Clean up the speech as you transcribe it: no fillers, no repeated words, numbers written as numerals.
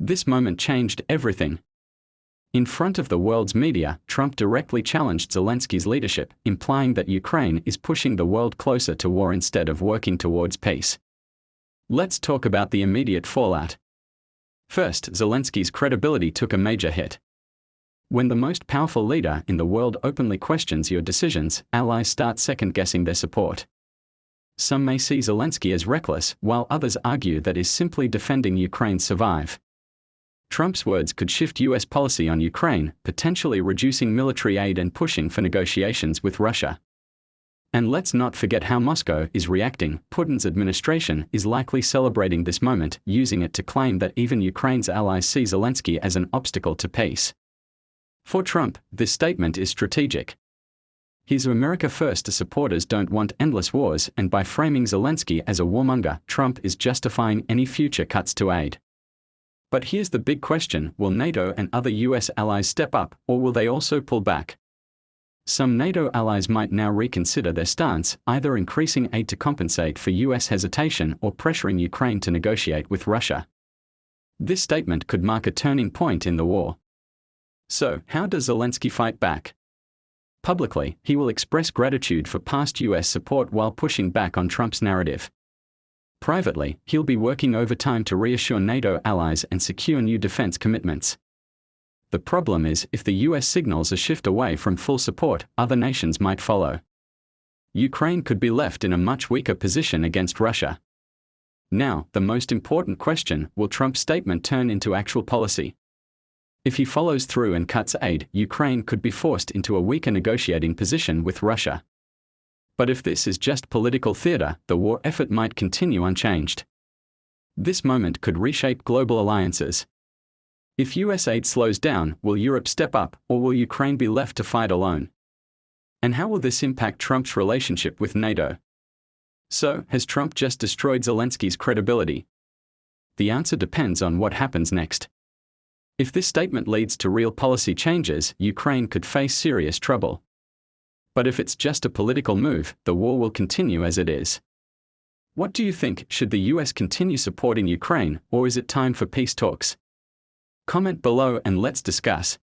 This moment changed everything. In front of the world's media, Trump directly challenged Zelensky's leadership, implying that Ukraine is pushing the world closer to war instead of working towards peace. Let's talk about the immediate fallout. First, Zelensky's credibility took a major hit. When the most powerful leader in the world openly questions your decisions, allies start second-guessing their support. Some may see Zelensky as reckless, while others argue that he's simply defending Ukraine's survival. Trump's words could shift US policy on Ukraine, potentially reducing military aid and pushing for negotiations with Russia. And let's not forget how Moscow is reacting. Putin's administration is likely celebrating this moment, using it to claim that even Ukraine's allies see Zelensky as an obstacle to peace. For Trump, this statement is strategic. His America First supporters don't want endless wars, and by framing Zelensky as a warmonger, Trump is justifying any future cuts to aid. But here's the big question: will NATO and other US allies step up, or will they also pull back? Some NATO allies might now reconsider their stance, either increasing aid to compensate for US hesitation or pressuring Ukraine to negotiate with Russia. This statement could mark a turning point in the war. So, how does Zelensky fight back? Publicly, he will express gratitude for past US support while pushing back on Trump's narrative. Privately, he'll be working overtime to reassure NATO allies and secure new defense commitments. The problem is, if the US signals a shift away from full support, other nations might follow. Ukraine could be left in a much weaker position against Russia. Now, the most important question: will Trump's statement turn into actual policy? If he follows through and cuts aid, Ukraine could be forced into a weaker negotiating position with Russia. But if this is just political theater, the war effort might continue unchanged. This moment could reshape global alliances. If US aid slows down, will Europe step up, or will Ukraine be left to fight alone? And how will this impact Trump's relationship with NATO? So, has Trump just destroyed Zelensky's credibility? The answer depends on what happens next. If this statement leads to real policy changes, Ukraine could face serious trouble. But if it's just a political move, the war will continue as it is. What do you think? Should the US continue supporting Ukraine, or is it time for peace talks? Comment below and let's discuss.